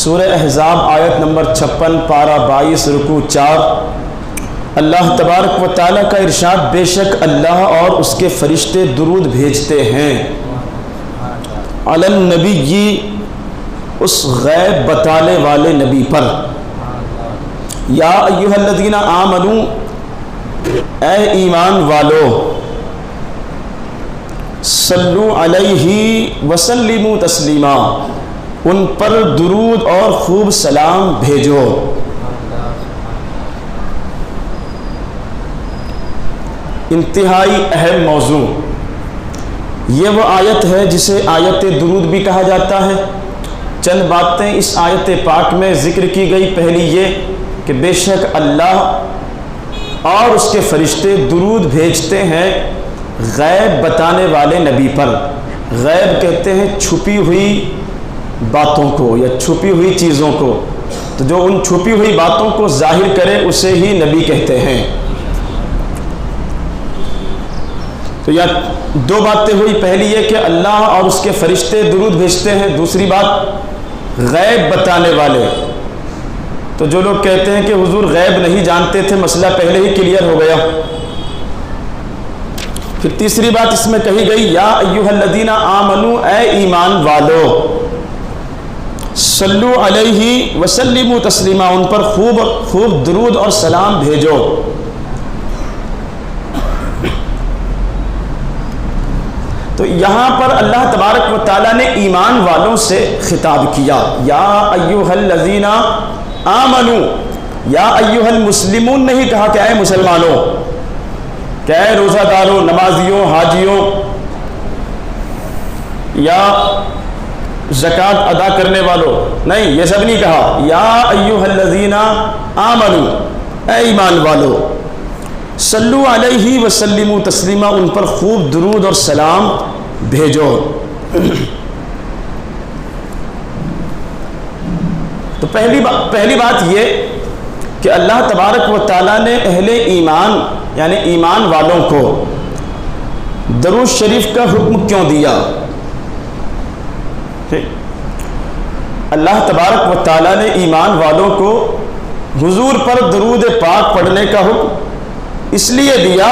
سورہ احزاب آیت نمبر 56 پارہ 22 رکوع 4۔ اللہ تبارک و تعالیٰ کا ارشاد، بے شک اللہ اور اس کے فرشتے درود بھیجتے ہیں علی النبی، اس غیب بتانے والے نبی پر۔ یا ایھا الذین آمنوا، اے ایمان والو، صلو علیہ وسلموا تسلیما، ان پر درود اور خوب سلام بھیجو۔ انتہائی اہم موضوع، یہ وہ آیت ہے جسے آیت درود بھی کہا جاتا ہے۔ چند باتیں اس آیت پاک میں ذکر کی گئی۔ پہلی یہ کہ بے شک اللہ اور اس کے فرشتے درود بھیجتے ہیں غیب بتانے والے نبی پر۔ غیب کہتے ہیں چھپی ہوئی باتوں کو یا چھپی ہوئی چیزوں کو، تو جو ان چھپی ہوئی باتوں کو ظاہر کرے اسے ہی نبی کہتے ہیں۔ تو یا دو باتیں ہوئی، پہلی یہ کہ اللہ اور اس کے فرشتے درود بھیجتے ہیں، دوسری بات غیب بتانے والے۔ تو جو لوگ کہتے ہیں کہ حضور غیب نہیں جانتے تھے، مسئلہ پہلے ہی کلیئر ہو گیا۔ پھر تیسری بات اس میں کہی گئی، یا ایھا الذین آمنوا، اے ایمان والو، صلو علیہ وسلموا تسلیما، ان پر خوب خوب درود اور سلام بھیجو۔ تو یہاں پر اللہ تبارک و تعالیٰ نے ایمان والوں سے خطاب کیا، یا ایھا الذین آمنوا، یا ایھا المسلمون نہیں کہا کہ اے مسلمانوں، کہ اے روزہ داروں، نمازیوں، حاجیوں یا زکوٰۃ ادا کرنے والوں، نہیں، یہ سب نہیں کہا۔ یا ایھا الذین آمنوا، اے ایمان والو، صلو علیہ وسلموا تسلیما، ان پر خوب درود اور سلام بھیجو۔ تو پہلی بات یہ کہ اللہ تبارک و تعالیٰ نے اہل ایمان یعنی ایمان والوں کو درود شریف کا حکم کیوں دیا؟ اللہ تبارک و تعالیٰ نے ایمان والوں کو حضور پر درود پاک پڑھنے کا حکم اس لیے دیا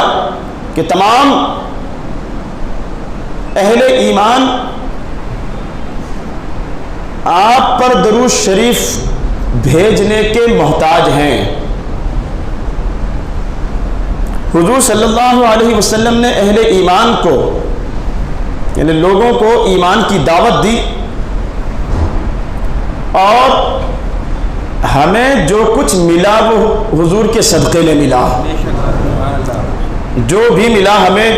کہ تمام اہل ایمان آپ پر درود شریف بھیجنے کے محتاج ہیں۔ حضور صلی اللہ علیہ وسلم نے اہل ایمان کو یعنی لوگوں کو ایمان کی دعوت دی، اور ہمیں جو کچھ ملا وہ حضور کے صدقے میں ملا، جو بھی ملا ہمیں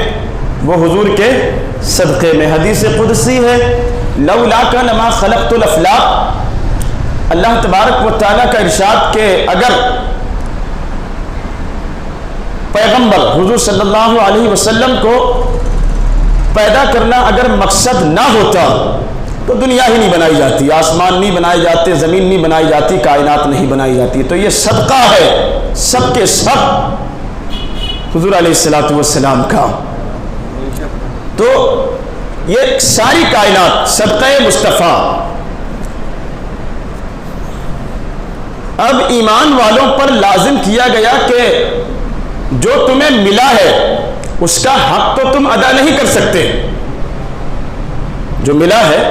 وہ حضور کے صدقے میں۔ حدیث قدسی ہے، لولاک لما خلقت الافلاق، اللہ تبارک و تعالیٰ کا ارشاد کہ اگر پیغمبر حضور صلی اللہ علیہ وسلم کو پیدا کرنا اگر مقصد نہ ہوتا تو دنیا ہی نہیں بنائی جاتی، آسمان نہیں بنائے جاتے، زمین نہیں بنائی جاتی، کائنات نہیں بنائی جاتی۔ تو یہ صدقہ ہے سب کے سب حضور علیہ السلام کا۔ تو یہ ساری کائنات صدقہ مصطفیٰ۔ اب ایمان والوں پر لازم کیا گیا کہ جو تمہیں ملا ہے اس کا حق تو تم ادا نہیں کر سکتے، جو ملا ہے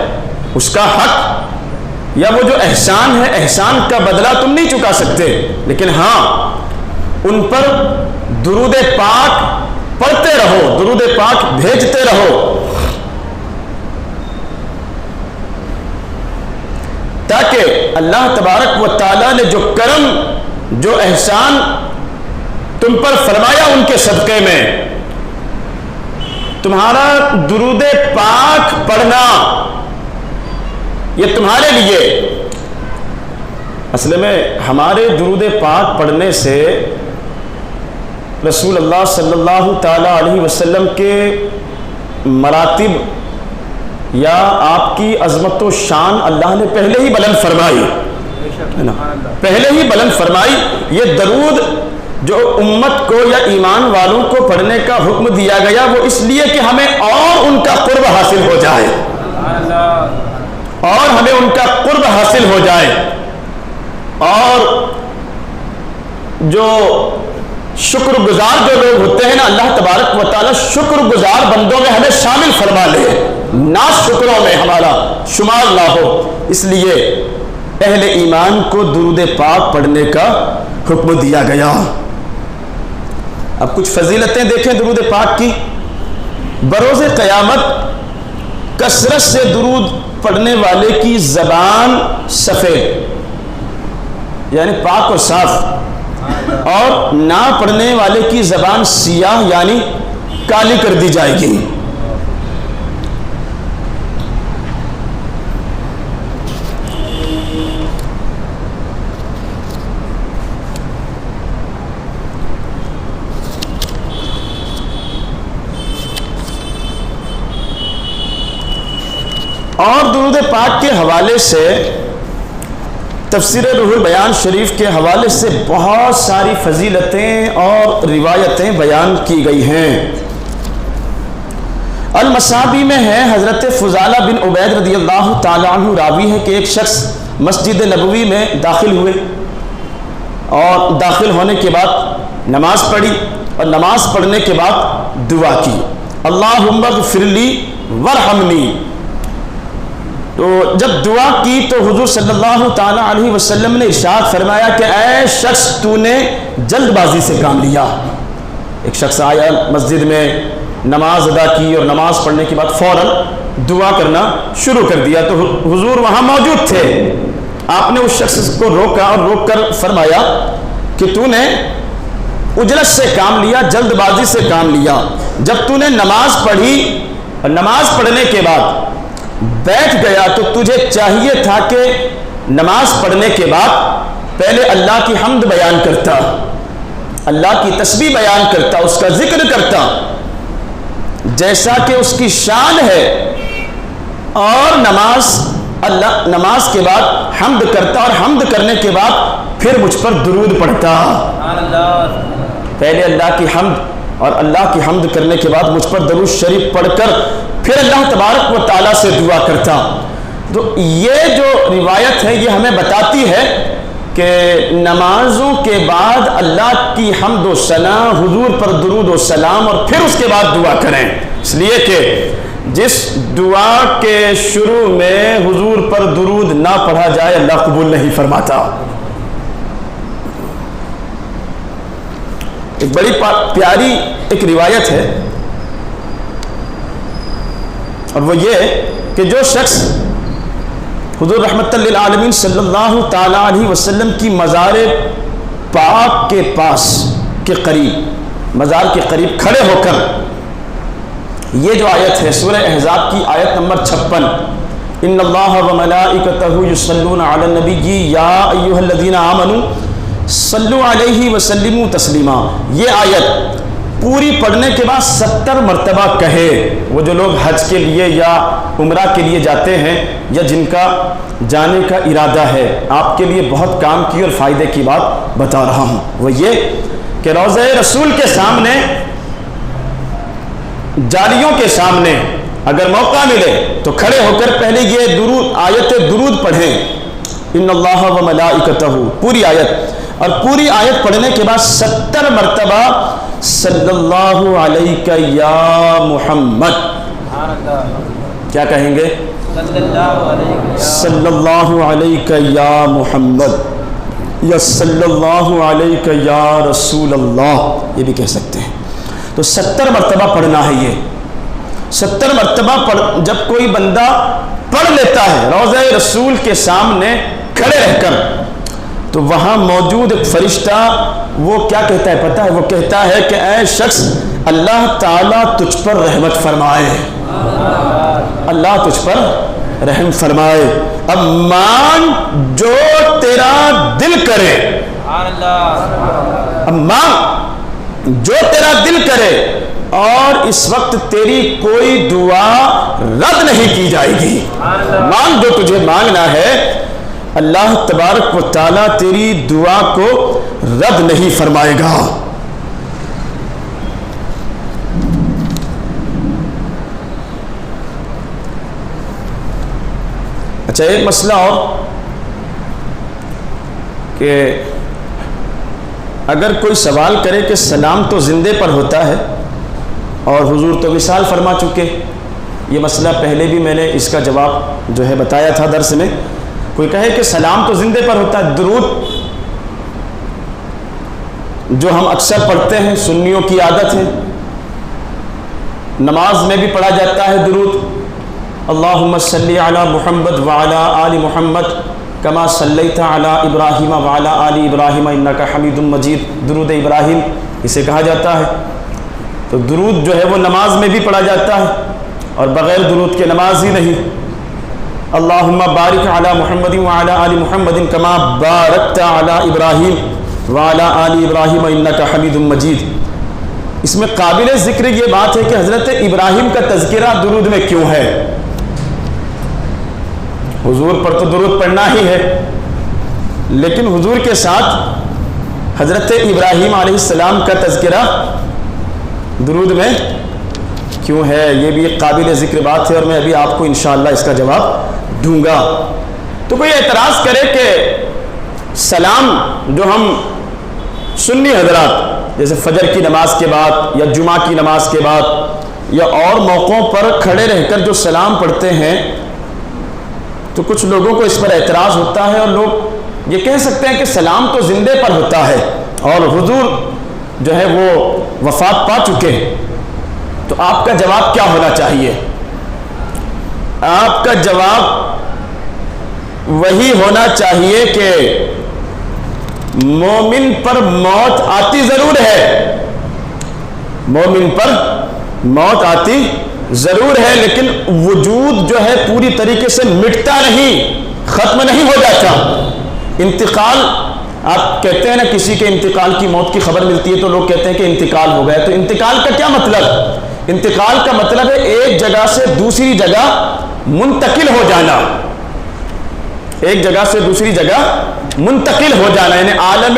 اس کا حق یا وہ جو احسان ہے، احسان کا بدلہ تم نہیں چکا سکتے، لیکن ہاں ان پر درود پاک پڑھتے رہو، درود پاک بھیجتے رہو، تاکہ اللہ تبارک و تعالیٰ نے جو کرم جو احسان تم پر فرمایا ان کے صدقے میں، تمہارا درود پاک پڑھنا یہ تمہارے لیے، اصل میں ہمارے درود پاک پڑھنے سے رسول اللہ صلی اللہ تعالیٰ علیہ وسلم کے مراتب یا آپ کی عظمت و شان اللہ نے پہلے ہی بلند فرمائی، پہلے ہی بلند فرمائی۔ یہ درود جو امت کو یا ایمان والوں کو پڑھنے کا حکم دیا گیا وہ اس لیے کہ ہمیں اور ان کا قرب حاصل ہو جائے، اور ہمیں ان کا قرب حاصل ہو جائے، اور جو شکر گزار جو لوگ ہوتے ہیں نا، اللہ تبارک و تعالی شکر گزار بندوں میں ہمیں شامل فرما لے، نا شکروں میں ہمارا شمار نہ ہو۔ اس لیے اہل ایمان کو درود پاک پڑھنے کا حکم دیا گیا۔ اب کچھ فضیلتیں دیکھیں درود پاک کی۔ بروز قیامت کثرت سے درود پڑھنے والے کی زبان سفید یعنی پاک اور صاف، اور نہ پڑھنے والے کی زبان سیاہ یعنی کالی کر دی جائے گی۔ اور درود پاک کے حوالے سے تفسیر روح البیان شریف کے حوالے سے بہت ساری فضیلتیں اور روایتیں بیان کی گئی ہیں۔ المصابی میں ہے، حضرت فضالہ بن عبید رضی اللہ تعالیٰ عنہ راوی ہے کہ ایک شخص مسجد نبوی میں داخل ہوئے، اور داخل ہونے کے بعد نماز پڑھی، اور نماز پڑھنے کے بعد دعا کی، اللہم اغفر لی ورحمنی۔ تو جب دعا کی تو حضور صلی اللہ تعالیٰ علیہ وسلم نے ارشاد فرمایا کہ اے شخص تو نے جلد بازی سے کام لیا۔ ایک شخص آیا مسجد میں، نماز ادا کی، اور نماز پڑھنے کے بعد فوراً دعا کرنا شروع کر دیا، تو حضور وہاں موجود تھے۔ آپ نے اس شخص کو روکا اور روک کر فرمایا کہ تو نے اجلت سے کام لیا، جلد بازی سے کام لیا۔ جب تو نے نماز پڑھی اور نماز پڑھنے کے بعد بیٹھ گیا تو تجھے چاہیے تھا کہ نماز پڑھنے کے بعد پہلے اللہ کی حمد بیان کرتا، اللہ کی تسبیح بیان کرتا، اس کا ذکر کرتا جیسا کہ اس کی شان ہے، اور نماز کے بعد حمد کرتا، اور حمد کرنے کے بعد پھر مجھ پر درود پڑھتا۔ پہلے اللہ کی حمد، اور اللہ کی حمد کرنے کے بعد مجھ پر درود شریف پڑھ کر پھر اللہ تبارک و تعالیٰ سے دعا کرتا۔ تو یہ جو روایت ہے یہ ہمیں بتاتی ہے کہ نمازوں کے بعد اللہ کی حمد و ثنا، حضور پر درود و سلام، اور پھر اس کے بعد دعا کریں، اس لیے کہ جس دعا کے شروع میں حضور پر درود نہ پڑھا جائے اللہ قبول نہیں فرماتا۔ ایک بڑی پیاری ایک روایت ہے، اور وہ یہ کہ جو شخص حضور رحمت للعالمین صلی اللہ تعالیٰ علیہ وسلم کی مزار پاک کے پاس کے قریب، مزار کے قریب کھڑے ہو کر یہ جو آیت ہے سورہ احزاب کی آیت نمبر 56، ان اللہ وملائکتہ یصلون علی النبی یا ایھا الذین آمنوا صلوا علیہ وسلموا تسلیما، یہ آیت پوری پڑھنے کے بعد 70 مرتبہ کہے۔ وہ جو لوگ حج کے لیے یا عمرہ کے لیے جاتے ہیں، یا جن کا جانے کا ارادہ ہے، آپ کے لیے بہت کام کی اور فائدے کی بات بتا رہا ہوں، وہ یہ کہ روضہ رسول کے سامنے، جالیوں کے سامنے اگر موقع ملے تو کھڑے ہو کر پہلے یہ درود، آیت درود پڑھیں، ان اللہ و ملائکتہ، پوری آیت، اور پوری آیت پڑھنے کے بعد 70 مرتبہ صلی اللہ علیہ یا محمد، کیا کہیں گے؟ صلی اللہ علیہ یا محمد، یا صلی اللہ علیہ یا رسول اللہ، یہ بھی کہہ سکتے ہیں۔ تو 70 مرتبہ پڑھنا ہے۔ یہ 70 مرتبہ جب کوئی بندہ پڑھ لیتا ہے روضہ رسول کے سامنے کھڑے رہ کر، تو وہاں موجود ایک فرشتہ وہ کیا کہتا ہے پتہ ہے؟ وہ کہتا ہے کہ اے شخص اللہ تعالیٰ تجھ پر رحمت فرمائے، اللہ تجھ پر رحم فرمائے، اب مانگ جو تیرا دل کرے، اب مانگ جو تیرا دل کرے، اور اس وقت تیری کوئی دعا رد نہیں کی جائے گی۔ مانگ جو تجھے مانگنا ہے، اللہ تبارک و تعالیٰ تیری دعا کو رد نہیں فرمائے گا۔ اچھا، ایک مسئلہ اور کہ اگر کوئی سوال کرے کہ سلام تو زندے پر ہوتا ہے اور حضور تو وصال فرما چکے، یہ مسئلہ پہلے بھی میں نے اس کا جواب جو ہے بتایا تھا درس میں. کوئی کہے کہ سلام تو زندے پر ہوتا ہے، درود جو ہم اکثر پڑھتے ہیں، سنیوں کی عادت ہے، نماز میں بھی پڑھا جاتا ہے درود، اللہم صلی علی محمد وعلی آل محمد کما صلیت علی ابراہیم وعلی آل ابراہیم انک حمید مجید، درود ابراہیم اسے کہا جاتا ہے. تو درود جو ہے وہ نماز میں بھی پڑھا جاتا ہے اور بغیر درود کے نماز ہی نہیں. اللہم بارک علی محمد وعلی آل محمد کما بارکت علی ابراہیم وعلی آل ابراہیم انک حمید مجید. اس میں قابل ذکر یہ بات ہے کہ حضرت ابراہیم کا تذکرہ درود میں کیوں ہے؟ حضور پر تو درود پڑھنا ہی ہے، لیکن حضور کے ساتھ حضرت ابراہیم علیہ السلام کا تذکرہ درود میں کیوں ہے؟ یہ بھی ایک قابل ذکر بات ہے اور میں ابھی آپ کو انشاءاللہ اس کا جواب دوں گا. تو کوئی اعتراض کرے کہ سلام جو ہم سنی حضرات جیسے فجر کی نماز کے بعد یا جمعہ کی نماز کے بعد یا اور موقعوں پر کھڑے رہ کر جو سلام پڑھتے ہیں، تو کچھ لوگوں کو اس پر اعتراض ہوتا ہے اور لوگ یہ کہہ سکتے ہیں کہ سلام تو زندے پر ہوتا ہے اور حضور جو ہے وہ وفات پا چکے ہیں. تو آپ کا جواب کیا ہونا چاہیے؟ آپ کا جواب وہی ہونا چاہیے کہ مومن پر موت آتی ضرور ہے، مومن پر موت آتی ضرور ہے، لیکن وجود جو ہے پوری طریقے سے مٹتا نہیں، ختم نہیں ہو جاتا. انتقال، آپ کہتے ہیں نا کسی کے انتقال کی موت کی خبر ملتی ہے تو لوگ کہتے ہیں کہ انتقال ہو گیا. تو انتقال کا کیا مطلب؟ انتقال کا مطلب ہے ایک جگہ سے دوسری جگہ منتقل ہو جانا، ایک جگہ سے دوسری جگہ منتقل ہو جانا، یعنی عالم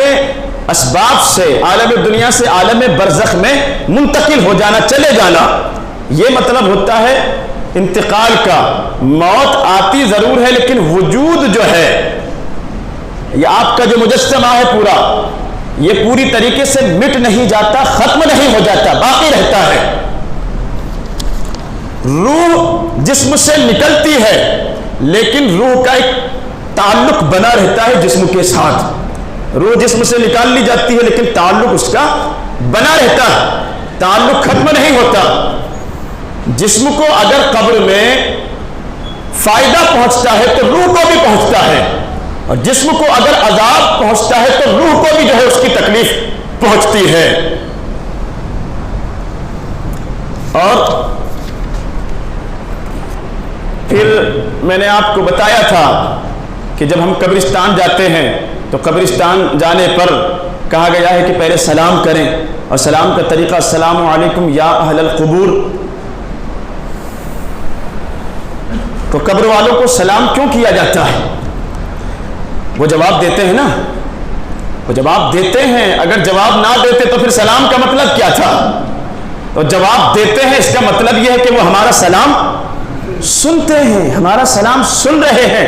اسباب سے، عالم دنیا سے عالم برزخ میں منتقل ہو جانا، چلے جانا. یہ مطلب ہوتا ہے انتقال کا. موت آتی ضرور ہے لیکن وجود جو ہے، یہ آپ کا جو مجسمہ ہے پورا، یہ پوری طریقے سے مٹ نہیں جاتا، ختم نہیں ہو جاتا، باقی رہتا ہے. روح جسم سے نکلتی ہے لیکن روح کا ایک تعلق بنا رہتا ہے جسم کے ساتھ. روح جسم سے نکال لی جاتی ہے لیکن تعلق اس کا بنا رہتا ہے، تعلق ختم نہیں ہوتا. جسم کو اگر قبر میں فائدہ پہنچتا ہے تو روح کو بھی پہنچتا ہے، اور جسم کو اگر عذاب پہنچتا ہے تو روح کو بھی جو ہے اس کی تکلیف پہنچتی ہے. اور پھر میں نے آپ کو بتایا تھا کہ جب ہم قبرستان جاتے ہیں تو قبرستان جانے پر کہا گیا ہے کہ پہلے سلام کریں، اور سلام کا طریقہ السلام علیکم یا اہل القبور. تو قبر والوں کو سلام کیوں کیا جاتا ہے؟ وہ جواب دیتے ہیں نا، وہ جواب دیتے ہیں. اگر جواب نہ دیتے تو پھر سلام کا مطلب کیا تھا؟ تو جواب دیتے ہیں، اس کا مطلب یہ ہے کہ وہ ہمارا سلام سنتے ہیں، ہمارا سلام سن رہے ہیں،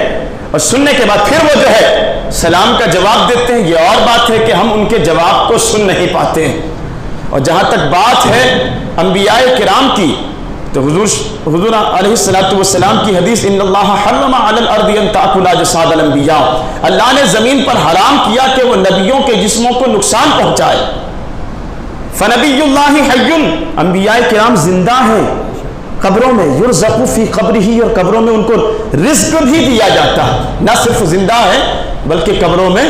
اور سننے کے بعد پھر وہ جو ہے سلام کا جواب دیتے ہیں. یہ اور بات ہے کہ ہم ان کے جواب کو سن نہیں پاتے ہیں. اور جہاں تک بات ہے انبیاء کرام کی، تو حضور علیہ السلام کی حدیث ان اللہ حرم علی الارض ان تاکل اجساد الانبیاء، اللہ نے زمین پر حرام کیا کہ وہ نبیوں کے جسموں کو نقصان پہنچائے. فنبی اللہ حی، انبیاء کرام زندہ ہیں قبروں میں، یرزق فی قبرہ، اور قبروں میں ان کو رزق بھی دیا جاتا ہے. نہ صرف زندہ ہے بلکہ قبروں میں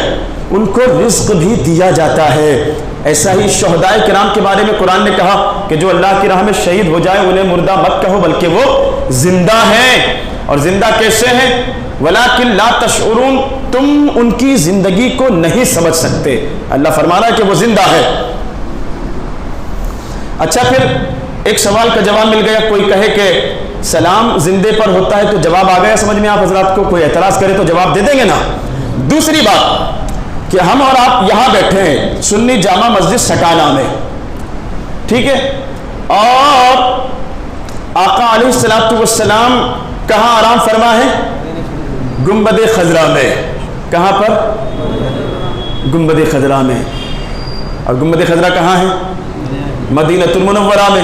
ان کو رزق بھی دیا جاتا ہے. ایسا ہی شہداء کرام کے بارے میں قرآن نے کہا کہ جو اللہ کی راہ میں شہید ہو جائے انہیں مردہ مت کہو بلکہ وہ زندہ ہیں. اور زندہ کیسے ہیں؟ وَلَكِنْ لَا تَشْعُرُونَ، تم ان کی زندگی کو نہیں سمجھ سکتے. اللہ فرما رہا ہے کہ وہ زندہ ہے. اچھا، پھر ایک سوال کا جواب مل گیا. کوئی کہے کہ سلام زندے پر ہوتا ہے تو جواب آ گیا سمجھ میں آپ حضرات کو. کوئی اعتراض کرے تو جواب دے دیں گے نا. دوسری بات کہ ہم اور آپ یہاں بیٹھے ہیں سنی جامع مسجد سٹانہ میں، ٹھیک ہے، اور آقا علیہ السلام کہاں آرام فرما ہے؟ گنبد خضرا میں. کہاں پر؟ گنبد خضرا میں. اور گنبد خضرا کہاں ہے؟ مدینہ المنورہ میں.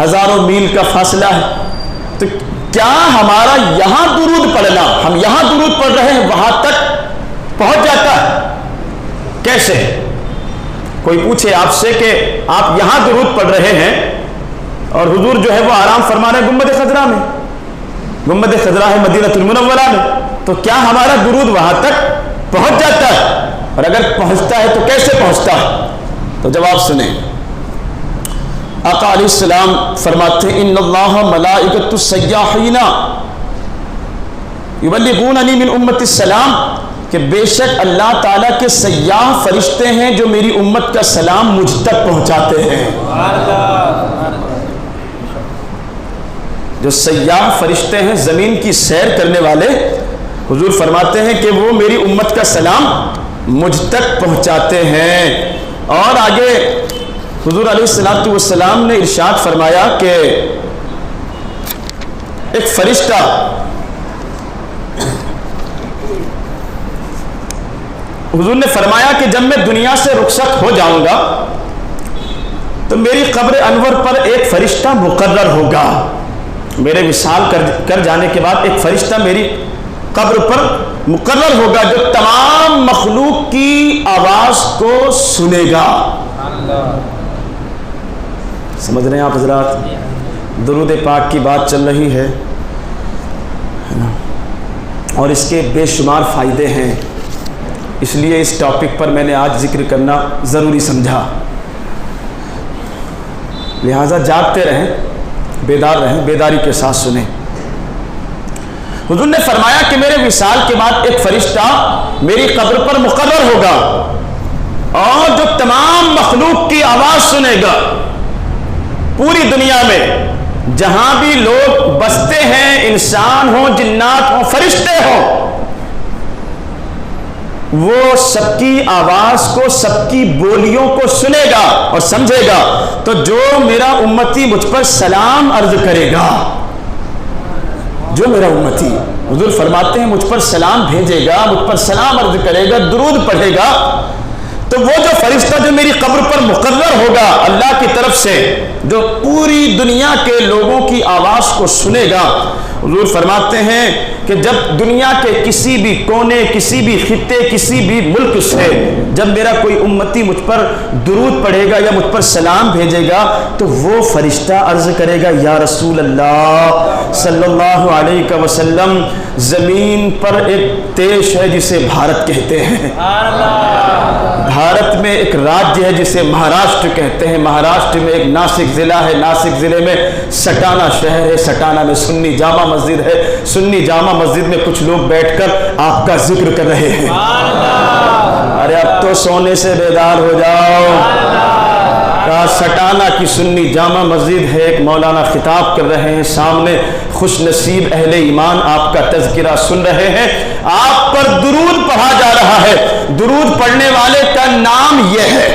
ہزاروں میل کا فاصلہ ہے. تو کیا ہمارا یہاں درود پڑھنا، ہم یہاں درود پڑھ رہے ہیں، وہاں تک پہنچ جاتا ہے؟ کیسے؟ کوئی پوچھے آپ سے کہ آپ یہاں درود پڑھ رہے ہیں اور حضور جو ہے وہ آرام فرما رہے ہیں گنبد خضرا میں. گنبد خضرا ہے مدینہ المنورہ میں. تو کیا ہمارا درود وہاں تک پہنچ جاتا ہے؟ اور اگر پہنچتا ہے تو کیسے پہنچتا ہے؟ تو جواب سنیں. آقا علیہ السلام فرماتے ہیں ان اللہ ملائکۃ السیاحین یبلغوننی من امت السلام، کہ بے شک اللہ تعالیٰ کے سیاح فرشتے ہیں جو میری امت کا سلام مجھ تک پہنچاتے ہیں. جو سیاح فرشتے ہیں زمین کی سیر کرنے والے، حضور فرماتے ہیں کہ وہ میری امت کا سلام مجھ تک پہنچاتے ہیں. اور آگے حضور علیہ السلام نے ارشاد فرمایا کہ ایک فرشتہ حضور نے فرمایا کہ جب میں دنیا سے رخصت ہو جاؤں گا تو میری قبر انور پر ایک فرشتہ مقرر ہوگا. میرے وصال کر جانے کے بعد ایک فرشتہ میری قبر پر مقرر ہوگا جو تمام مخلوق کی آواز کو سنے گا. سمجھ رہے ہیں آپ حضرات؟ درود پاک کی بات چل رہی ہے اور اس کے بے شمار فائدے ہیں، اس لیے اس ٹاپک پر میں نے آج ذکر کرنا ضروری سمجھا. لہٰذا جاگتے رہیں، بیدار رہیں، بیداری کے ساتھ سنیں. حضور نے فرمایا کہ میرے وصال کے بعد ایک فرشتہ میری قبر پر مقرر ہوگا اور جو تمام مخلوق کی آواز سنے گا. پوری دنیا میں جہاں بھی لوگ بستے ہیں، انسان ہوں، جنات ہوں، فرشتے ہوں، وہ سب کی آواز کو، سب کی بولیوں کو سنے گا اور سمجھے گا. تو جو میرا امتی مجھ پر سلام عرض کرے گا، جو میرا امتی، حضور فرماتے ہیں، مجھ پر سلام بھیجے گا، مجھ پر سلام عرض کرے گا، درود پڑھے گا، تو وہ جو فرشتہ جو میری قبر پر مقرر ہوگا اللہ کی طرف سے، جو پوری دنیا کے لوگوں کی آواز کو سنے گا، حضور فرماتے ہیں کہ جب دنیا کے کسی بھی کونے، کسی بھی خطے، کسی بھی ملک سے جب میرا کوئی امتی مجھ پر درود پڑھے گا یا مجھ پر سلام بھیجے گا تو وہ فرشتہ عرض کرے گا یا رسول اللہ صلی اللہ علیہ وسلم، زمین پر ایک دیش ہے جسے بھارت کہتے ہیں. بھارت میں ایک راجیہ ہے جسے مہاراشٹر کہتے ہیں. مہاراشٹر میں ایک ناسک ضلع ہے، ناسک ضلع میں سٹانہ شہر ہے، سٹانہ میں سنی جامع مسجد ہے. سنی جامع مسجد میں کچھ لوگ بیٹھ کر آپ کا ذکر کر رہے ہیں. ارے اب تو سونے سے بیدار ہو جاؤ. سٹانہ کی سنی جامع مسجد ہے، ایک مولانا خطاب کر رہے ہیں، سامنے خوش نصیب اہل ایمان آپ کا تذکرہ سن رہے ہیں، آپ پر درود پڑھا جا رہا ہے. درود پڑھنے والے کا نام یہ ہے،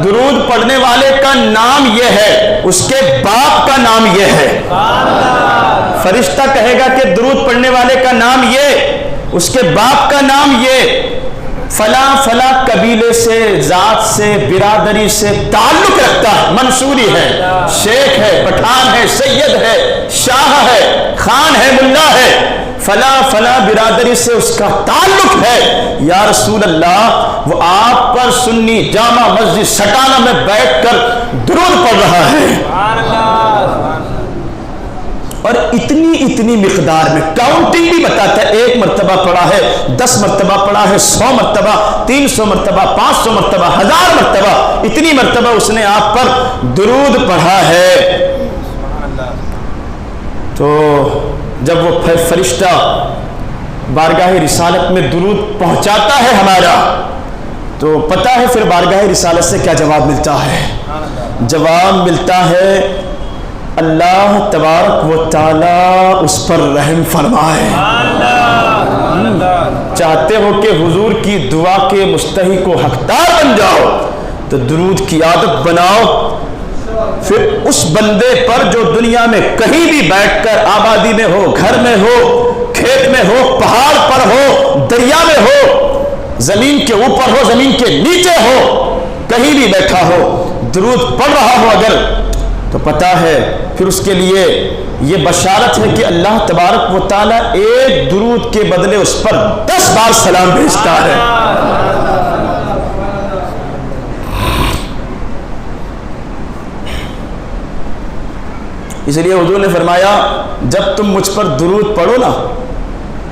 درود پڑھنے والے کا نام یہ ہے، اس کے باپ کا نام یہ ہے. فرشتہ کہے گا کہ درود پڑھنے والے کا نام یہ، اس کے باپ کا نام یہ، فلاں فلاں قبیلے سے، ذات سے، برادری سے تعلق رکھتا ہے، منصوری ہے، شیخ ہے، پٹھان ہے، سید ہے، شاہ ہے، خان ہے، ملا ہے، فلاں فلاں برادری سے اس کا تعلق ہے. یا رسول اللہ، وہ آپ پر سنی جامع مسجد سٹانہ میں بیٹھ کر درود پڑھ رہا ہے. اور اتنی مقدار میں کاؤنٹنگ بھی بتاتا ہے، 1 مرتبہ پڑھا ہے، 10 مرتبہ پڑھا ہے، 100 مرتبہ، 300 مرتبہ، 500 مرتبہ، 1000 مرتبہ، اتنی مرتبہ اس نے آپ پر درود پڑھا ہے. تو جب وہ فرشتہ بارگاہ رسالت میں درود پہنچاتا ہے ہمارا، تو پتہ ہے پھر بارگاہ رسالت سے کیا جواب ملتا ہے؟ جواب ملتا ہے اللہ تبارک و تعالی اس پر رحم فرمائے. چاہتے ہو کہ حضور کی دعا کے مستحق و حقدار بن جاؤ تو درود کی عادت بناؤ. پھر اس بندے پر جو دنیا میں کہیں بھی بیٹھ کر آبادی میں ہو، گھر میں ہو، کھیت میں ہو، پہاڑ پر ہو، دریا میں ہو، زمین کے اوپر ہو، زمین کے نیچے ہو، کہیں بھی بیٹھا ہو، درود پڑھ رہا ہو اگر، تو پتہ ہے پھر اس کے لیے یہ بشارت ہے کہ اللہ تبارک و تعالیٰ ایک درود کے بدلے اس پر 10 بار سلام بھیجتا ہے۔ اس لیے حضور نے فرمایا جب تم مجھ پر درود پڑھو نا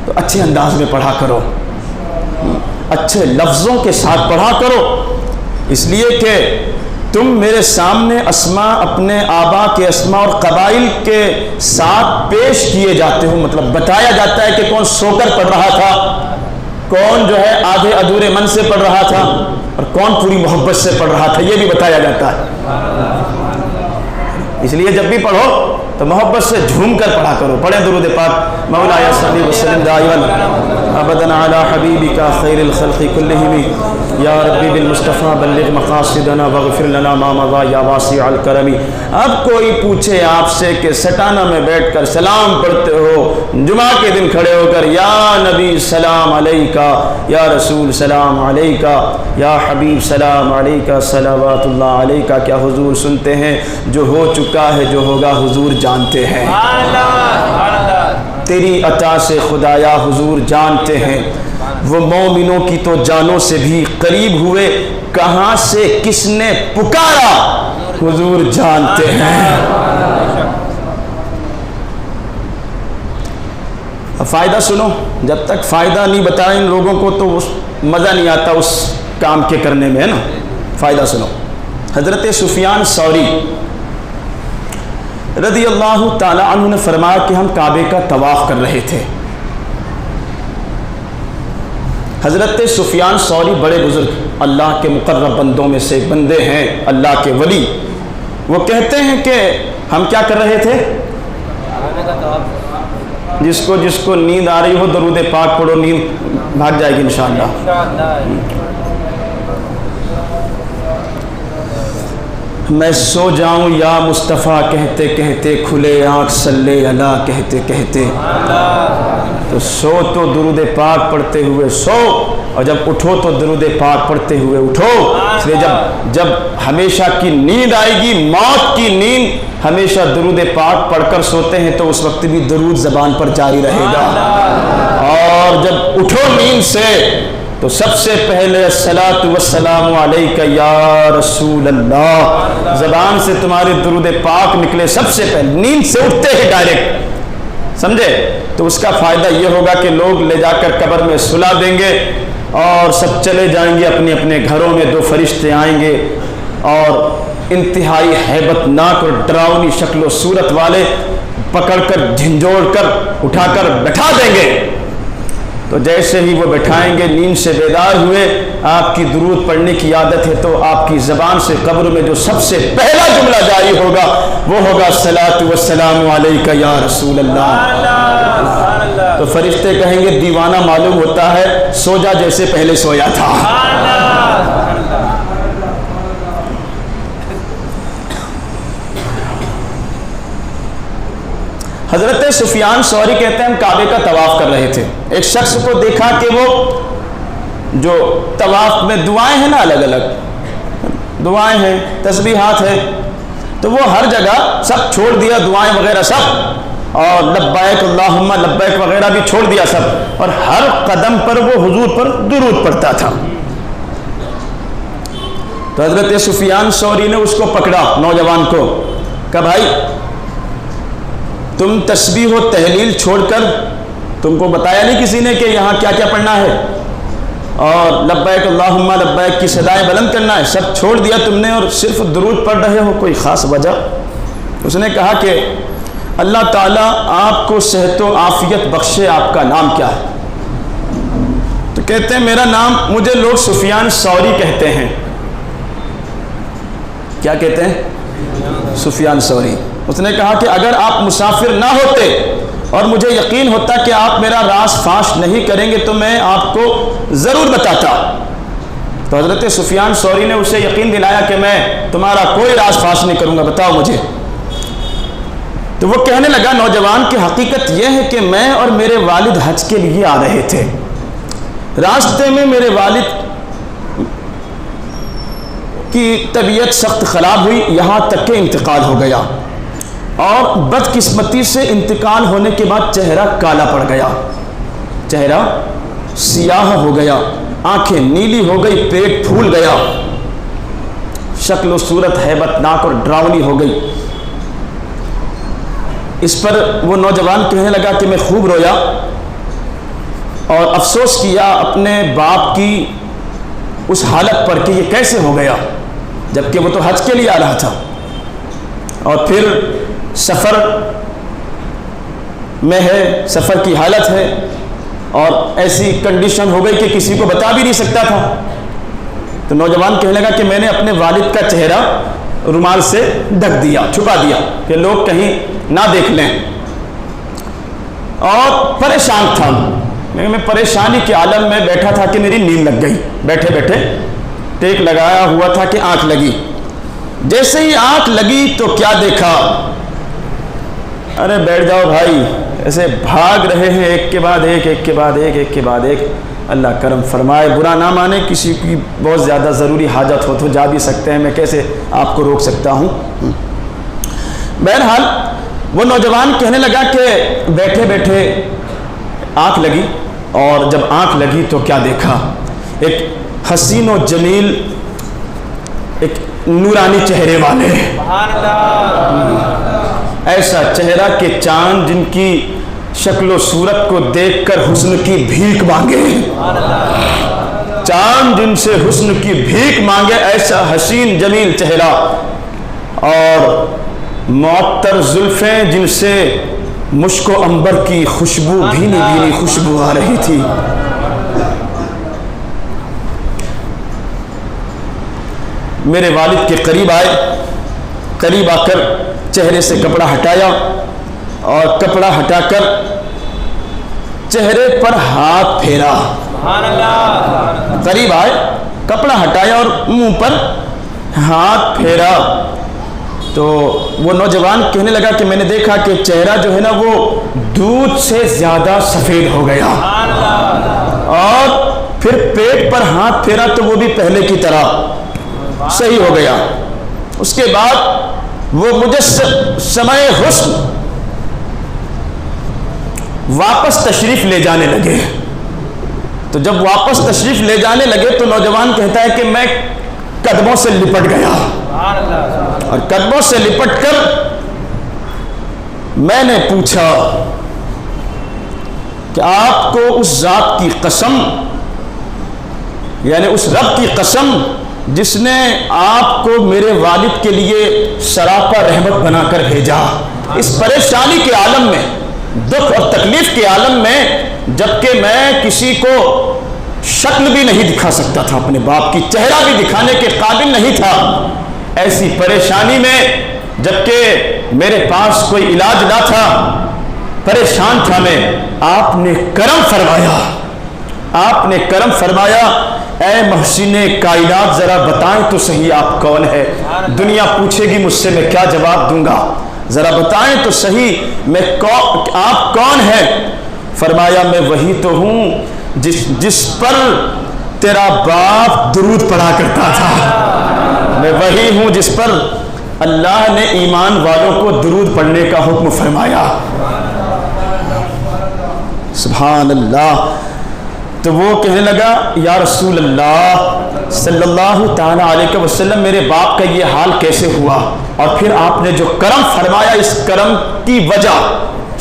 تو اچھے انداز میں پڑھا کرو، اچھے لفظوں کے ساتھ پڑھا کرو، اس لیے کہ تم میرے سامنے اسماء اپنے آبا کے اسماء اور قبائل کے ساتھ پیش کیے جاتے ہو، مطلب بتایا جاتا ہے کہ کون سو کر پڑھ رہا تھا، کون جو ہے آدھے ادھورے من سے پڑھ رہا تھا، اور کون پوری محبت سے پڑھ رہا تھا، یہ بھی بتایا جاتا ہے۔ اس لیے جب بھی پڑھو تو محبت سے جھوم کر پڑھا کرو۔ پڑھیں درود پاک، مولایا صلی وسلم دائما ابدا علی حبیبک خیر الخلق کلہم یا ربی بالمصطفیٰ بلغ مقاصدنا واغفر لنا ما مضی یا واسع الکرم۔ اب کوئی پوچھے آپ سے کہ سٹانہ میں بیٹھ کر سلام پڑھتے ہو، جمعہ کے دن کھڑے ہو کر یا نبی سلام علیکہ، یا رسول سلام علیکہ، یا حبیب سلام علیکہ، صلوات اللہ علیکہ، کیا حضور سنتے ہیں؟ جو ہو چکا ہے، جو ہوگا حضور جانتے ہیں، تیری عطا سے خدایا حضور جانتے ہیں، وہ مومنوں کی تو جانوں سے بھی قریب ہوئے، کہاں سے کس نے پکارا حضور جانتے ہیں۔ اب فائدہ سنو، جب تک فائدہ نہیں بتائیں ان لوگوں کو تو مزہ نہیں آتا اس کام کے کرنے میں، ہے نا۔ فائدہ سنو، حضرت سفیان ثوری رضی اللہ تعالی عنہ نے فرمایا کہ ہم کعبے کا طواف کر رہے تھے۔ حضرت سفیان ثوری بڑے بزرگ اللہ کے مقرب بندوں میں سے بندے ہیں، اللہ کے ولی۔ وہ کہتے ہیں کہ ہم کیا کر رہے تھے؟ جس کو نیند آ رہی ہو درود پاک پڑھو، نیند بھاگ جائے گی انشاءاللہ۔ میں سو جاؤں یا مصطفیٰ کہتے کہتے، کھلے آنکھ صلی اللہ کہتے کہتے، تو سو تو درود پاک پڑھتے ہوئے سو، اور جب اٹھو تو درود پاک پڑھتے ہوئے اٹھو۔ اس لیے جب ہمیشہ کی نیند آئے گی، موت کی نیند، ہمیشہ درود پاک پڑھ کر سوتے ہیں تو اس وقت بھی درود زبان پر جاری رہے گا، اور جب اٹھو نیند سے تو سب سے پہلے الصلاۃ والسلام علیک یا رسول اللہ، زبان سے تمہارے درود پاک نکلے سب سے پہلے، نیند سے اٹھتے ہی ڈائریکٹ، سمجھے؟ تو اس کا فائدہ یہ ہوگا کہ لوگ لے جا کر قبر میں سلا دیں گے اور سب چلے جائیں گے اپنے اپنے گھروں میں، 2 فرشتے آئیں گے اور انتہائی ہیبت ناک اور ڈراؤنی شکل و صورت والے پکڑ کر جھنجھوڑ کر اٹھا کر بٹھا دیں گے۔ تو جیسے ہی وہ بٹھائیں گے، نیند سے بیدار ہوئے، آپ کی درود پڑھنے کی عادت ہے تو آپ کی زبان سے قبر میں جو سب سے پہلا جملہ جاری ہوگا وہ ہوگا الصلاۃ والسلام علیک یا رسول اللہ۔ تو فرشتے کہیں گے دیوانہ معلوم ہوتا ہے، سو جا جیسے پہلے سویا تھا۔ حضرت سفیان ثوری کہتے ہیں ہم کعبے کا طواف کر رہے تھے، ایک شخص کو دیکھا کہ وہ جو طواف میں دعائیں ہیں نا، الگ الگ دعائیں ہیں، تسبیحات ہیں، تو وہ ہر جگہ سب چھوڑ دیا، دعائیں وغیرہ سب، اور لبیک اللہم لبیک وغیرہ بھی چھوڑ دیا سب، اور ہر قدم پر وہ حضور پر درود پڑھتا تھا۔ تو حضرت سفیان ثوری نے اس کو پکڑا، نوجوان کو، کہا بھائی تم تسبیح و تحلیل چھوڑ کر، تم کو بتایا نہیں کسی نے کہ یہاں کیا کیا پڑھنا ہے، اور لبیک اللہم لبیک کی صدائیں بلند کرنا ہے، سب چھوڑ دیا تم نے اور صرف درود پڑھ رہے ہو، کوئی خاص وجہ؟ اس نے کہا کہ اللہ تعالیٰ آپ کو صحت و عافیت بخشے، آپ کا نام کیا ہے؟ تو کہتے ہیں میرا نام، مجھے لوگ سفیان ثوری کہتے ہیں۔ کیا کہتے ہیں؟ سفیان ثوری۔ اس نے کہا کہ اگر آپ مسافر نہ ہوتے اور مجھے یقین ہوتا کہ آپ میرا راز فاش نہیں کریں گے تو میں آپ کو ضرور بتاتا، تو حضرت سفیان ثوری نے اسے یقین دلایا کہ میں تمہارا کوئی راز فاش نہیں کروں گا، بتاؤ مجھے۔ تو وہ کہنے لگا نوجوان کہ حقیقت یہ ہے کہ میں اور میرے والد حج کے لیے آ رہے تھے، راستے میں میرے والد کی طبیعت سخت خراب ہوئی، یہاں تک کہ انتقال ہو گیا، اور بدقسمتی سے انتقال ہونے کے بعد چہرہ کالا پڑ گیا، چہرہ سیاہ ہو گیا، آنکھیں نیلی ہو گئی، پیٹ پھول گیا، شکل و صورت ہیبت ناک اور ڈراؤنی ہو گئی۔ اس پر وہ نوجوان کہنے لگا کہ میں خوب رویا اور افسوس کیا اپنے باپ کی اس حالت پر کہ یہ کیسے ہو گیا، جبکہ وہ تو حج کے لیے آ رہا تھا، اور پھر سفر میں ہے، سفر کی حالت ہے، اور ایسی کنڈیشن ہو گئی کہ کسی کو بتا بھی نہیں سکتا تھا۔ تو نوجوان کہنے لگا کہ میں نے اپنے والد کا چہرہ رومال سے ڈھک دیا، چھپا دیا کہ لوگ کہیں نہ دیکھ لیں، اور پریشان تھا میں پریشانی کے عالم میں بیٹھا تھا کہ میری نیند لگ گئی، بیٹھے بیٹھے ٹیک لگایا ہوا تھا کہ آنکھ لگی، جیسے ہی آنکھ لگی تو کیا دیکھا، ارے بیٹھ جاؤ بھائی، ایسے بھاگ رہے ہیں ایک کے بعد ایک، ایک کے بعد ایک، ایک کے بعد ایک۔ اللہ کرم فرمائے، برا نہ مانے، کسی کی بہت زیادہ ضروری حاجت ہو تو جا بھی سکتے ہیں، میں کیسے آپ کو روک سکتا ہوں۔ بہرحال وہ نوجوان کہنے لگا کہ بیٹھے بیٹھے آنکھ لگی، اور جب آنکھ لگی تو کیا دیکھا، ایک حسین و جمیل، ایک نورانی چہرے والے، ایسا چہرہ کہ چاند جن کی شکل و صورت کو دیکھ کر حسن کی بھیک مانگے، چاند جن سے حسن کی بھیک مانگے، ایسا حسین جمیل چہرہ، اور معطر زلفیں جن سے مشک و عنبر کی خوشبو، بھینی بھینی خوشبو آ رہی تھی۔ میرے والد کے قریب آئے، قریب آ کر چہرے سے کپڑا ہٹایا، اور کپڑا ہٹا کر چہرے پر ہاتھ پھیرا، قریب آئے، کپڑا ہٹایا اور منہ پر ہاتھ پھیرا۔ تو وہ نوجوان کہنے لگا کہ میں نے دیکھا کہ چہرہ جو ہے نا وہ دودھ سے زیادہ سفید ہو گیا، اور پھر پیٹ پر ہاتھ پھیرا تو وہ بھی پہلے کی طرح صحیح ہو گیا۔ اس کے بعد وہ مجسمہ حسن واپس تشریف لے جانے لگے۔ تو جب واپس تشریف لے جانے لگے تو نوجوان کہتا ہے کہ میں قدموں سے لپٹ گیا، اور قدموں سے لپٹ کر میں نے پوچھا کہ آپ کو اس ذات کی قسم، یعنی اس رب کی قسم جس نے آپ کو میرے والد کے لیے سراپا رحمت بنا کر بھیجا، اس پریشانی کے عالم میں، دکھ اور تکلیف کے عالم میں، جبکہ میں کسی کو شکل بھی نہیں دکھا سکتا تھا، اپنے باپ کی چہرہ بھی دکھانے کے قابل نہیں تھا، ایسی پریشانی میں جبکہ میرے پاس کوئی علاج نہ تھا، پریشان تھا میں، آپ نے کرم فرمایا، آپ نے کرم فرمایا، اے محسن کائنات ذرا بتائیں تو صحیح آپ کون ہے، دنیا پوچھے گی مجھ سے میں کیا جواب دوں گا، ذرا بتائیں تو صحیح میں آپ کون ہیں؟ فرمایا میں وہی تو ہوں جس پر تیرا باپ درود پڑھا کرتا تھا، میں وہی ہوں جس پر اللہ نے ایمان والوں کو درود پڑھنے کا حکم فرمایا۔ سبحان اللہ۔ تو وہ کہنے لگا یا رسول اللہ صلی اللہ تعالیٰ علیہ وسلم، میرے باپ کا یہ حال کیسے ہوا، اور پھر آپ نے جو کرم فرمایا اس کرم کی وجہ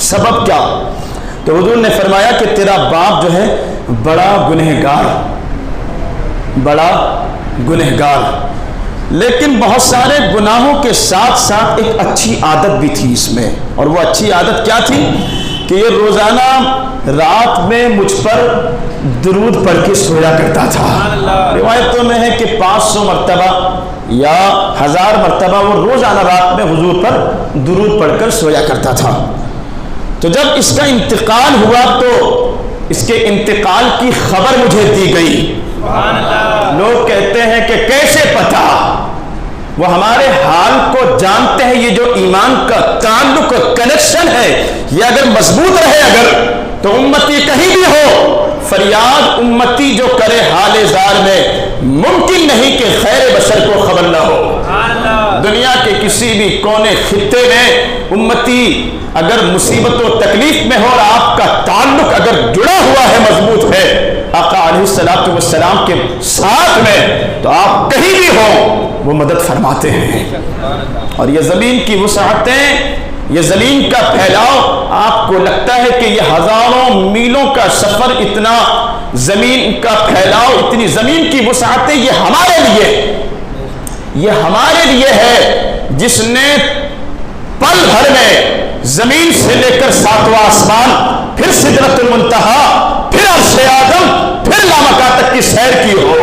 سبب کیا؟ تو حضور نے فرمایا کہ تیرا باپ جو ہے بڑا گنہگار، لیکن بہت سارے گناہوں کے ساتھ ساتھ ایک اچھی عادت بھی تھی اس میں، اور وہ اچھی عادت کیا تھی کہ یہ روزانہ رات میں مجھ پر درود پڑھ کے سویا کرتا تھا۔ روایتوں میں ہے کہ 500 مرتبہ یا 1000 مرتبہ وہ روزانہ رات میں حضور پر درود پڑھ کر سویا کرتا تھا۔ تو جب اس کا انتقال ہوا تو اس کے انتقال کی خبر مجھے دی گئی، لوگ کہتے ہیں کہ کیسے پتا؟ وہ ہمارے حال کو جانتے ہیں. یہ جو ایمان کا تعلق کنیکشن ہے یہ اگر مضبوط رہے اگر تو امتی کہیں بھی ہو فریاد امتی جو کرے حال زار میں ممکن نہیں کہ خیر بشر کو خبر نہ ہو. دنیا کے کسی بھی کونے خطے میں امتی اگر مصیبت و تکلیف میں ہو اور آپ کا تعلق اگر جڑا ہوا ہے مضبوط ہے آقا علیہ الصلوۃ والسلام کے ساتھ میں تو آپ کہیں بھی ہو وہ مدد فرماتے ہیں. اور یہ زمین کی وسعتیں یہ زمین کا پھیلاؤ آپ کو لگتا ہے کہ یہ ہزاروں میلوں کا سفر اتنا زمین کا پھیلاؤ اتنی زمین کی وسعتیں یہ ہمارے لیے ہے جس نے پل بھر میں زمین سے لے کر ساتواں آسمان پھر سدرۃ المنتہا پھر عرش اعظم پھر لامکہ تک کی سیر کی ہو.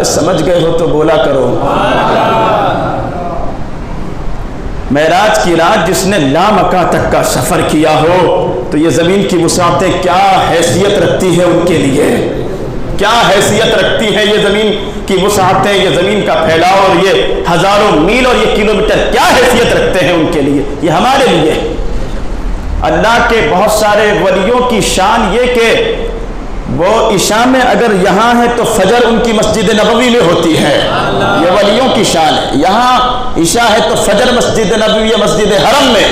سمجھ گئے ہو تو بولا کرو. معراج کی رات جس نے لامکہ تک کا سفر کیا ہو تو یہ زمین کی وسعتیں کیا حیثیت رکھتی ہے ان کے لیے؟ کیا حیثیت رکھتی ہے یہ زمین کی وسعتیں یہ زمین کا پھیلاؤ اور یہ ہزاروں میل اور یہ کلومیٹر کیا حیثیت رکھتے ہیں ان کے لیے؟ یہ ہمارے لیے. اللہ کے بہت سارے ولیوں کی شان یہ کہ وہ عشاء میں اگر یہاں ہے تو فجر ان کی مسجد نبوی میں ہوتی ہے. یہ ولیوں کی شان ہے. یہاں عشاء ہے تو فجر مسجد نبوی یا مسجد حرم میں.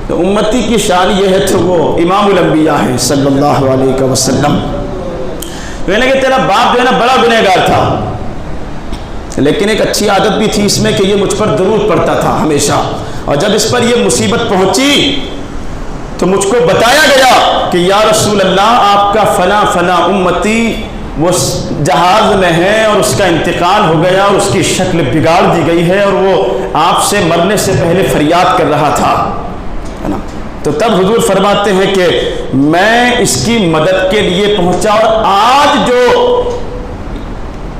تو امتی کی شان یہ ہے تو وہ امام الانبیاء ہے صلی اللہ علیہ وسلم. کہنے کہ تیرا باپ جو ہے نا بڑا گنہگار تھا لیکن ایک اچھی عادت بھی تھی اس میں کہ یہ مجھ پر درود پڑھتا تھا ہمیشہ. اور جب اس پر یہ مصیبت پہنچی تو مجھ کو بتایا گیا کہ یا رسول اللہ آپ کا فلاں فلاں امتی وہ جہاز میں ہے اور اس کا انتقال ہو گیا اور اس کی شکل بگاڑ دی گئی ہے اور وہ آپ سے مرنے سے پہلے فریاد کر رہا تھا ہے نا. تو تب حضور فرماتے ہیں کہ میں اس کی مدد کے لیے پہنچا اور آج جو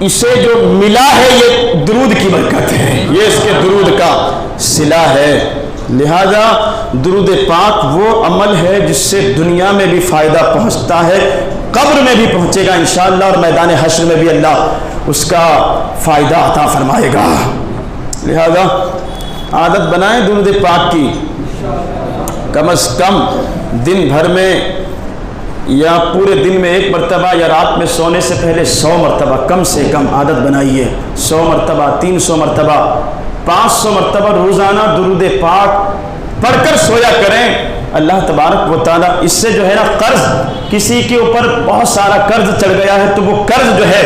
اسے جو ملا ہے یہ درود کی برکت ہے. یہ اس کے درود کا صلہ ہے. لہذا درود پاک وہ عمل ہے جس سے دنیا میں بھی فائدہ پہنچتا ہے قبر میں بھی پہنچے گا انشاءاللہ اور میدان حشر میں بھی اللہ اس کا فائدہ عطا فرمائے گا. لہذا عادت بنائیں درود پاک کی. کم از کم دن بھر میں یا پورے دن میں ایک مرتبہ یا رات میں سونے سے پہلے 100 مرتبہ کم سے کم عادت بنائیے. 100 مرتبہ 300 مرتبہ 500 مرتبہ روزانہ درود پاک پڑھ کر سویا کریں. اللہ تبارک و تعالیٰ اس سے جو ہے نا قرض کسی کے اوپر بہت سارا قرض چڑھ گیا ہے تو وہ قرض جو ہے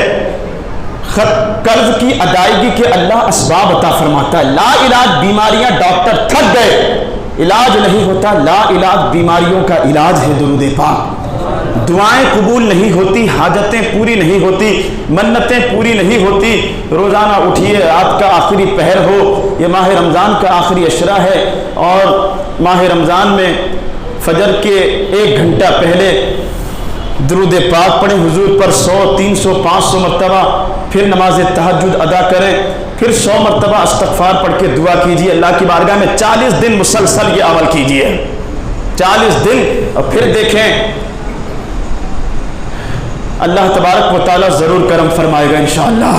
قرض کی ادائیگی کے اللہ اسباب عطا فرماتا ہے. لا علاج بیماریاں ڈاکٹر تھک گئے علاج نہیں ہوتا. لا علاج بیماریوں کا علاج ہے درود پاک. دعائیں قبول نہیں ہوتی حاجتیں پوری نہیں ہوتی منتیں پوری نہیں ہوتی. روزانہ اٹھیے رات کا آخری پہر ہو یہ ماہ رمضان کا آخری عشرہ ہے اور ماہ رمضان میں فجر کے 1 گھنٹہ پہلے درود پاک پڑھیں حضور پر 100 300 500 مرتبہ. پھر نماز تہجد ادا کریں پھر 100 مرتبہ استغفار پڑھ کے دعا کیجیے اللہ کی بارگاہ میں. 40 دن مسلسل یہ عمل کیجیے 40 دن اور پھر دیکھیں اللہ تبارک و تعالیٰ ضرور کرم فرمائے گا انشاءاللہ.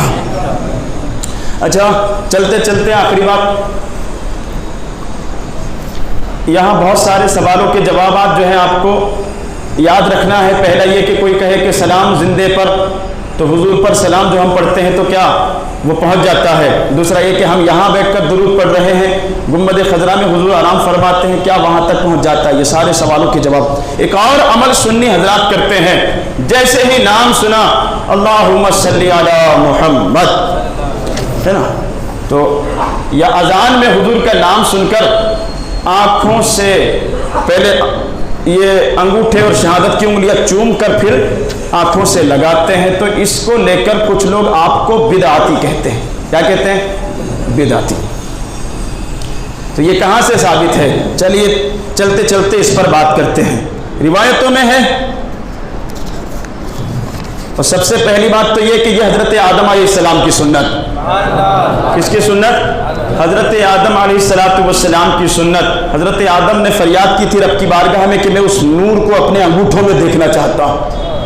اچھا چلتے چلتے آخری بات یہاں بہت سارے سوالوں کے جوابات جو ہیں آپ کو یاد رکھنا ہے. پہلا یہ کہ کوئی کہے کہ سلام زندے پر تو حضور پر سلام جو ہم پڑھتے ہیں تو کیا وہ پہنچ جاتا ہے. دوسرا یہ کہ ہم یہاں بیٹھ کر درود پڑھ رہے ہیں گنبد خضرا میں حضور آرام فرماتے ہیں کیا وہاں تک پہنچ جاتا ہے. یہ سارے سوالوں کے جواب. ایک اور عمل سنی حضرات کرتے ہیں جیسے ہی نام سنا اللہم صلی علی محمد ہے نا تو یا اذان میں حضور کا نام سن کر آنکھوں سے پہلے یہ انگوٹھے اور شہادت کی انگلیاں چوم کر پھر آنکھوں سے لگاتے ہیں. تو اس کو لے کر کچھ لوگ آپ کو بدعتی کہتے ہیں. کیا کہتے ہیں؟ بدعتی. تو یہ کہاں سے ثابت ہے؟ چلیے چلتے چلتے اس پر بات کرتے ہیں. روایتوں میں ہے اور سب سے پہلی بات تو یہ کہ یہ حضرت آدم علیہ السلام کی سنت. کس کی سنت؟ حضرت آدم علیہ السلام کی سنت. حضرت آدم نے فریاد کی تھی رب کی بارگاہ میں کہ میں اس نور کو اپنے انگوٹھوں میں دیکھنا چاہتا ہوں.